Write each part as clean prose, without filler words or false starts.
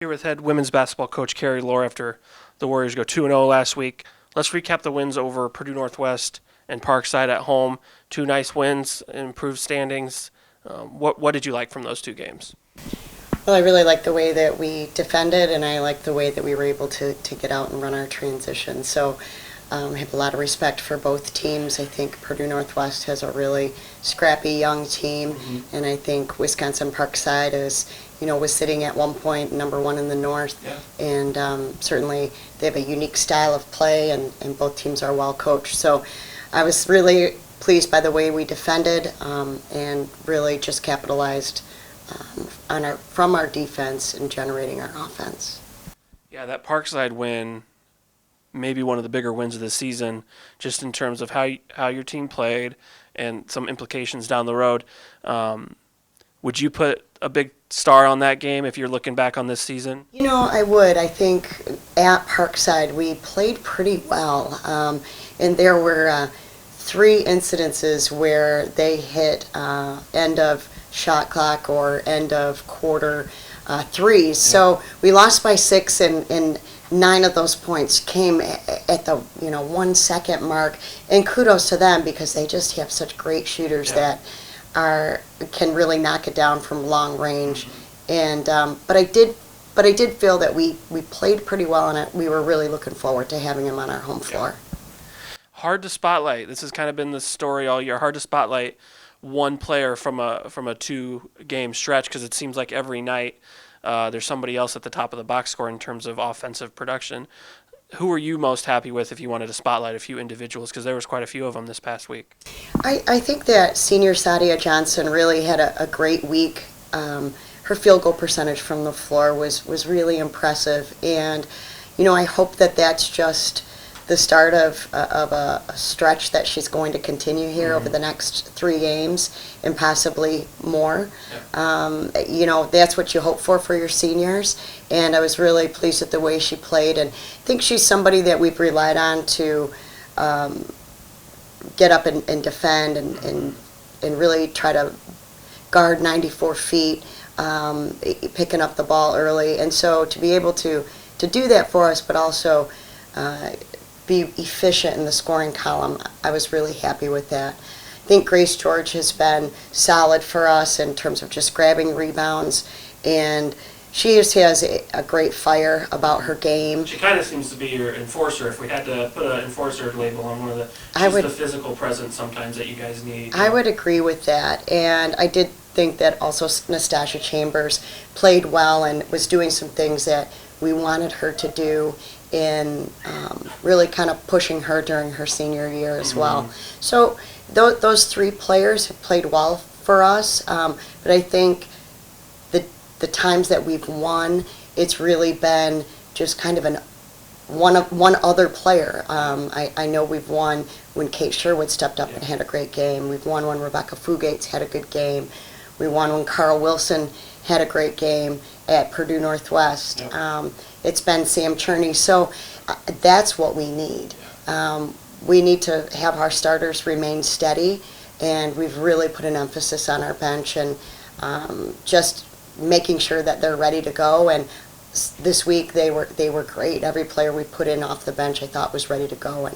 Here with head women's basketball coach Carrie Lohr after the Warriors go 2-0 last week. Let's recap the wins over Purdue Northwest and Parkside at home. Two nice wins, improved standings. What did you like from those two games? Well, I really like the way that we defended, and I like the way that we were able to get out and run our transition. So I have a lot of respect for both teams. I think Purdue Northwest has a really scrappy young team, and I think Wisconsin Parkside was sitting at one point number one in the North, and certainly they have a unique style of play, and both teams are well coached. So I was really pleased by the way we defended and really just capitalized from our defense and generating our offense. Yeah, that Parkside win, maybe one of the bigger wins of the season, just in terms of how your team played and some implications down the road. Would you put a big star on that game if you're looking back on this season? I would. I think at Parkside we played pretty well, and there were three incidences where they hit end of shot clock or end of quarter threes. So we lost by 6, and 9 of those points came at the 1 second mark. And kudos to them because they just have such great shooters that can really knock it down from long range. And but I did feel that we played pretty well, and we were really looking forward to having him on our home floor. Hard to spotlight. This has kind of been the story all year. Hard to spotlight one player from a 2-game stretch because it seems like every night there's somebody else at the top of the box score in terms of offensive production. Who are you most happy with if you wanted to spotlight a few individuals? Because there was quite a few of them this past week. I think that senior Sadia Johnson really had a great week. Her field goal percentage from the floor was really impressive, and I hope that that's just the start of a stretch that she's going to continue here over the next 3 games and possibly more. That's what you hope for your seniors, and I was really pleased with the way she played, and I think she's somebody that we've relied on to get up and defend and really try to guard 94 feet, picking up the ball early, and so to be able to do that for us, but also be efficient in the scoring column, I was really happy with that. I think Grace George has been solid for us in terms of just grabbing rebounds, and she just has a great fire about her game. She kind of seems to be your enforcer. If we had to put an enforcer label on one of the, the physical presence sometimes that you guys need. I would agree with that, and I did think that also Nastasia Chambers played well and was doing some things that we wanted her to do in really kind of pushing her during her senior year as well. So those 3 players have played well for us, but I think the times that we've won, it's really been just kind of one other player. I know we've won when Kate Sherwood stepped up and had a great game. We've won when Rebecca Fugates had a good game. We won when Carl Wilson had a great game at Purdue Northwest. It's been Sam Cherney. So that's what we need. We need to have our starters remain steady, and we've really put an emphasis on our bench and just making sure that they're ready to go. And this week they were great. Every player we put in off the bench I thought was ready to go,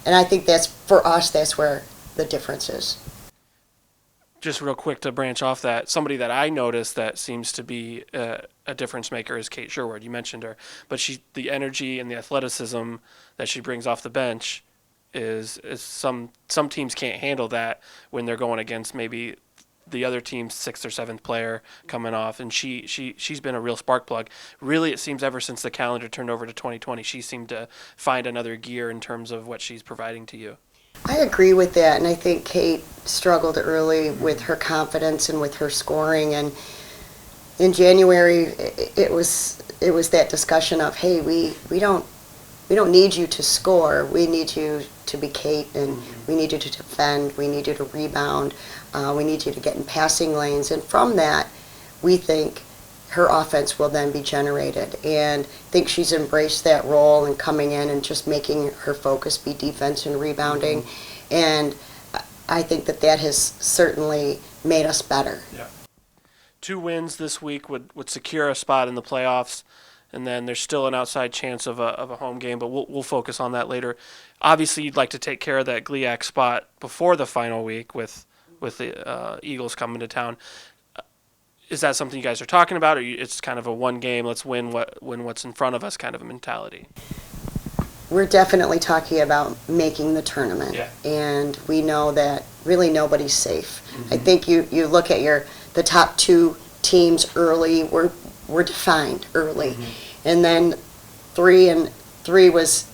and I think that's for us. That's where the difference is. Just real quick to branch off that, somebody that I noticed that seems to be a difference maker is Kate Sherwood. You mentioned her, but the energy and the athleticism that she brings off the bench is some teams can't handle that when they're going against maybe the other team's 6th or 7th player coming off, and she's been a real spark plug. Really, it seems ever since the calendar turned over to 2020, she seemed to find another gear in terms of what she's providing to you. I agree with that, and I think Kate struggled early with her confidence and with her scoring. And in January, it was that discussion of, hey, we don't need you to score. We need you to be Kate, and we need you to defend. We need you to rebound. We need you to get in passing lanes, and from that, we think her offense will then be generated. And I think she's embraced that role and coming in and just making her focus be defense and rebounding. And I think that has certainly made us better. 2 wins this week would secure a spot in the playoffs. and then there's still an outside chance of a home game, but we'll focus on that later. Obviously, you'd like to take care of that GLIAC spot before the final week with the Eagles coming to town. Is that something you guys are talking about, or it's kind of a one game, let's win what's in front of us kind of a mentality? We're definitely talking about making the tournament, Yeah. and we know that really nobody's safe. I think you look at the top two teams early. We're defined early, and then three was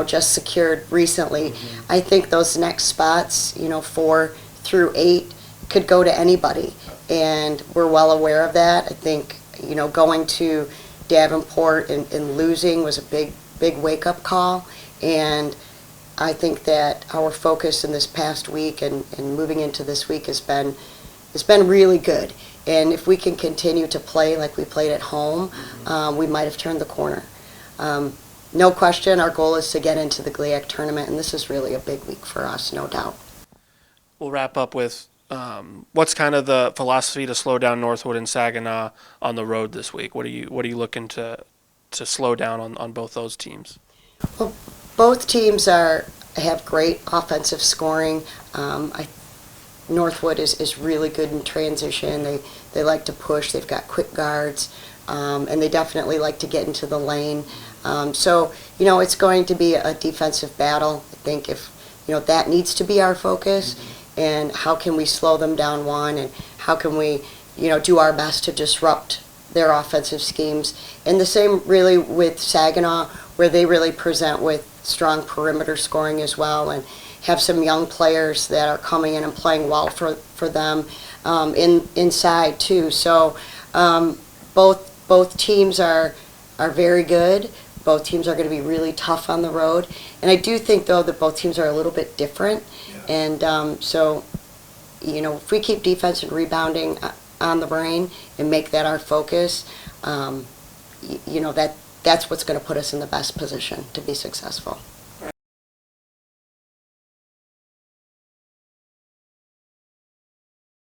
just secured recently. I think those next spots, 4 through 8, could go to anybody, and we're well aware of that. I think going to Davenport and losing was a big wake-up call, and I think that our focus in this past week and moving into this week has been really good. And if we can continue to play like we played at home, we might have turned the corner. No question, our goal is to get into the GLIAC tournament, and this is really a big week for us, no doubt. We'll wrap up with what's kind of the philosophy to slow down Northwood and Saginaw on the road this week. What are you looking to slow down on both those teams? Well, both teams have great offensive scoring. Northwood is really good in transition. They like to push. They've got quick guards, and they definitely like to get into the lane. So it's going to be a defensive battle. I think if that needs to be our focus, and how can we slow them down one, and how can we do our best to disrupt their offensive schemes. And the same really with Saginaw, where they really present with strong perimeter scoring as well, and have some young players that are coming in and playing well for them inside too. So both teams are very good. Both teams are going to be really tough on the road, and I do think though that both teams are a little bit different. And so if we keep defense and rebounding on the brain and make that our focus, that's what's going to put us in the best position to be successful.